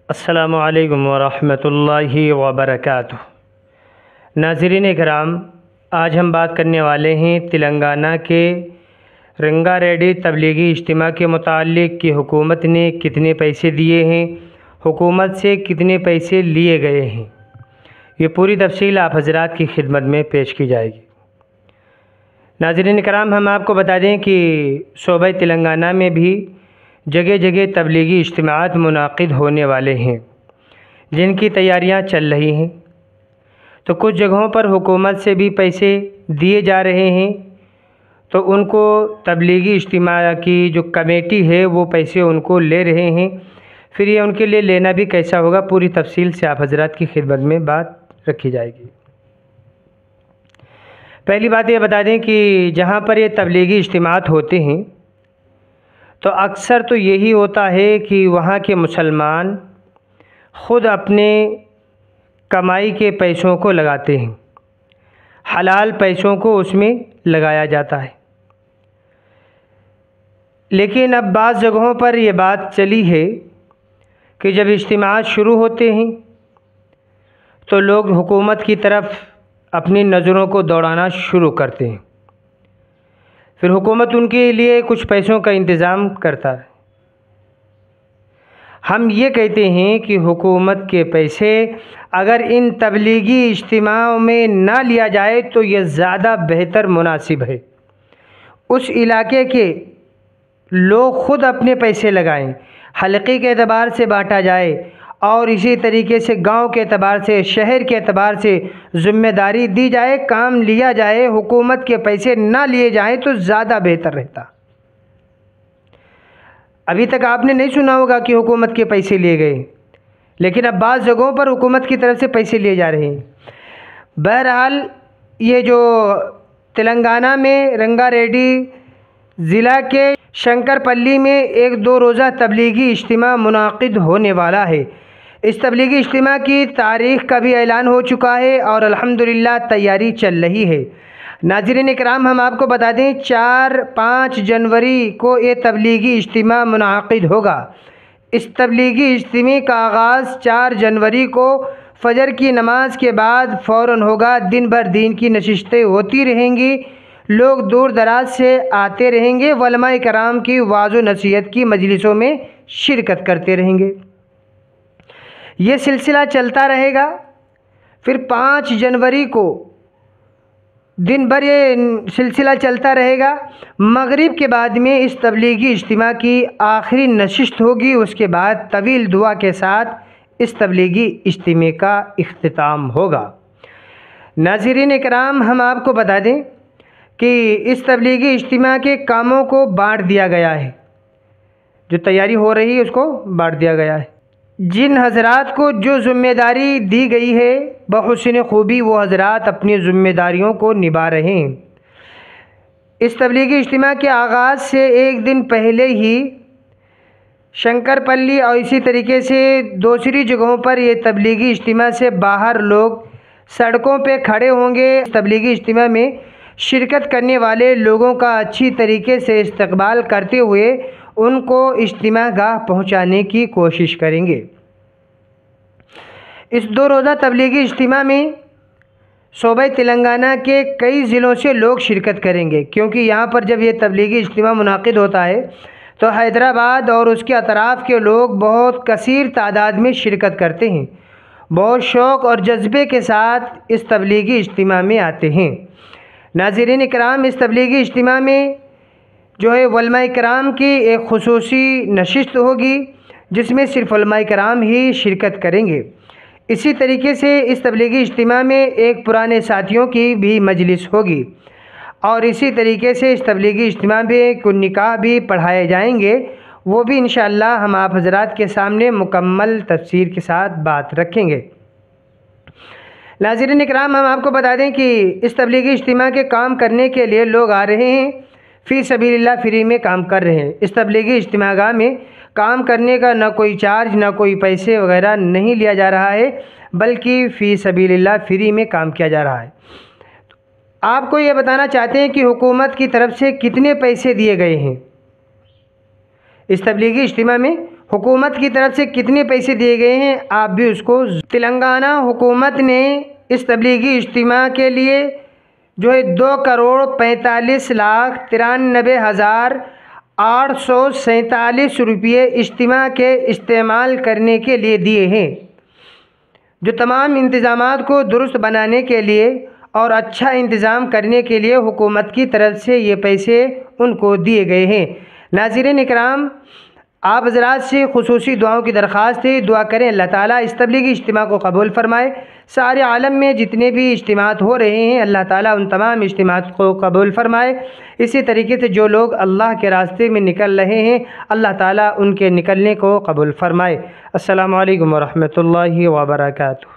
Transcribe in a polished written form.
السلام علیکم ورحمۃ اللہ وبرکاتہ۔ ناظرین کرام، آج ہم بات کرنے والے ہیں تلنگانہ کے رنگا ریڈی تبلیغی اجتماع کے متعلق کہ حکومت نے کتنے پیسے دیے ہیں، حکومت سے کتنے پیسے لیے گئے ہیں۔ یہ پوری تفصیل آپ حضرات کی خدمت میں پیش کی جائے گی۔ ناظرین کرام، ہم آپ کو بتا دیں کہ صوبہ تلنگانہ میں بھی جگہ جگہ تبلیغی اجتماعات منعقد ہونے والے ہیں جن کی تیاریاں چل رہی ہیں۔ تو کچھ جگہوں پر حکومت سے بھی پیسے دیے جا رہے ہیں، تو ان کو تبلیغی اجتماع کی جو کمیٹی ہے وہ پیسے ان کو لے رہے ہیں۔ پھر یہ ان کے لیے لینا بھی کیسا ہوگا، پوری تفصیل سے آپ حضرات کی خدمت میں بات رکھی جائے گی۔ پہلی بات یہ بتا دیں کہ جہاں پر یہ تبلیغی اجتماعات ہوتے ہیں تو اکثر تو یہی ہوتا ہے کہ وہاں کے مسلمان خود اپنے کمائی کے پیسوں کو لگاتے ہیں، حلال پیسوں کو اس میں لگایا جاتا ہے۔ لیکن اب بعض جگہوں پر یہ بات چلی ہے کہ جب اجتماعات شروع ہوتے ہیں تو لوگ حکومت کی طرف اپنی نظروں کو دوڑانا شروع کرتے ہیں، پھر حکومت ان کے لیے کچھ پیسوں کا انتظام کرتا ہے۔ ہم یہ کہتے ہیں کہ حکومت کے پیسے اگر ان تبلیغی اجتماعوں میں نہ لیا جائے تو یہ زیادہ بہتر مناسب ہے۔ اس علاقے کے لوگ خود اپنے پیسے لگائیں، حلقے کے اعتبار سے بانٹا جائے، اور اسی طریقے سے گاؤں کے اعتبار سے، شہر کے اعتبار سے ذمہ داری دی جائے، کام لیا جائے، حکومت کے پیسے نہ لیے جائیں تو زیادہ بہتر رہتا۔ ابھی تک آپ نے نہیں سنا ہوگا کہ حکومت کے پیسے لیے گئے، لیکن اب بعض جگہوں پر حکومت کی طرف سے پیسے لیے جا رہے ہیں۔ بہرحال یہ جو تلنگانہ میں رنگا ریڈی ضلع کے شنکر پلی میں ایک 2 روزہ تبلیغی اجتماع منعقد ہونے والا ہے۔ اس تبلیغی اجتماع کی تاریخ کا بھی اعلان ہو چکا ہے اور الحمدللہ تیاری چل رہی ہے۔ ناظرین اکرام، ہم آپ کو بتا دیں 4-5 جنوری کو یہ تبلیغی اجتماع منعقد ہوگا۔ اس تبلیغی اجتماع کا آغاز 4 جنوری کو فجر کی نماز کے بعد فوراً ہوگا۔ دن بھر دین کی نشستیں ہوتی رہیں گی، لوگ دور دراز سے آتے رہیں گے، علماء کرام کی وعظ و نصیحت کی مجلسوں میں شرکت کرتے رہیں گے۔ یہ سلسلہ چلتا رہے گا۔ پھر 5 جنوری کو دن بھر یہ سلسلہ چلتا رہے گا۔ مغرب کے بعد میں اس تبلیغی اجتماع کی آخری نشست ہوگی، اس کے بعد طویل دعا کے ساتھ اس تبلیغی اجتماع کا اختتام ہوگا۔ ناظرین اکرام، ہم آپ کو بتا دیں کہ اس تبلیغی اجتماع کے کاموں کو بانٹ دیا گیا ہے، جو تیاری ہو رہی ہے اس کو بانٹ دیا گیا ہے۔ جن حضرات کو جو ذمہ داری دی گئی ہے بحسن خوبی وہ حضرات اپنی ذمہ داریوں کو نبھا رہے ہیں۔ اس تبلیغی اجتماع کے آغاز سے ایک دن پہلے ہی شنکر پلی اور اسی طریقے سے دوسری جگہوں پر یہ تبلیغی اجتماع سے باہر لوگ سڑکوں پہ کھڑے ہوں گے۔ تبلیغی اجتماع میں شرکت کرنے والے لوگوں کا اچھی طریقے سے استقبال کرتے ہوئے ان کو اجتماع گاہ پہنچانے کی کوشش کریں گے۔ اس 2 روزہ تبلیغی اجتماع میں صوبہ تلنگانہ کے کئی ضلعوں سے لوگ شرکت کریں گے، کیونکہ یہاں پر جب یہ تبلیغی اجتماع منعقد ہوتا ہے تو حیدرآباد اور اس کے اطراف کے لوگ بہت کثیر تعداد میں شرکت کرتے ہیں، بہت شوق اور جذبے کے ساتھ اس تبلیغی اجتماع میں آتے ہیں۔ ناظرین اکرام، اس تبلیغی اجتماع میں جو ہے علماء کرام کی ایک خصوصی نشست ہوگی جس میں صرف علماء کرام ہی شرکت کریں گے۔ اسی طریقے سے اس تبلیغی اجتماع میں ایک پرانے ساتھیوں کی بھی مجلس ہوگی، اور اسی طریقے سے اس تبلیغی اجتماع میں کچھ نکاح بھی پڑھائے جائیں گے، وہ بھی انشاءاللہ ہم آپ حضرات کے سامنے مکمل تفسیر کے ساتھ بات رکھیں گے۔ ناظرین اکرام، ہم آپ کو بتا دیں کہ اس تبلیغی اجتماع کے کام کرنے کے لیے لوگ آ رہے ہیں، فی سبیل اللہ فری میں کام کر رہے ہیں۔ اس تبلیغی اجتماع گاہ میں کام کرنے کا نہ کوئی چارج، نہ کوئی پیسے وغیرہ نہیں لیا جا رہا ہے، بلکہ فی سبیل اللہ فری میں کام کیا جا رہا ہے۔ آپ کو یہ بتانا چاہتے ہیں کہ حکومت کی طرف سے کتنے پیسے دیے گئے ہیں۔ اس تبلیغی اجتماع میں حکومت کی طرف سے کتنے پیسے دیے گئے ہیں آپ بھی اس کو۔ تلنگانہ حکومت نے اس تبلیغی اجتماع کے لیے جو ہے 2,45,93,847 روپئے اجتماع کے استعمال کرنے کے لیے دیے ہیں، جو تمام انتظامات کو درست بنانے کے لیے اور اچھا انتظام کرنے کے لیے حکومت کی طرف سے یہ پیسے ان کو دیے گئے ہیں۔ ناظرین اکرام، آپ حضرات سے خصوصی دعاؤں کی درخواست ہے، دعا کریں اللہ تعالیٰ اس تبلیغی اجتماع کو قبول فرمائے۔ سارے عالم میں جتنے بھی اجتماعات ہو رہے ہیں اللہ تعالیٰ ان تمام اجتماعات کو قبول فرمائے۔ اسی طریقے سے جو لوگ اللہ کے راستے میں نکل رہے ہیں اللہ تعالیٰ ان کے نکلنے کو قبول فرمائے۔ السلام علیکم ورحمۃ اللہ وبرکاتہ۔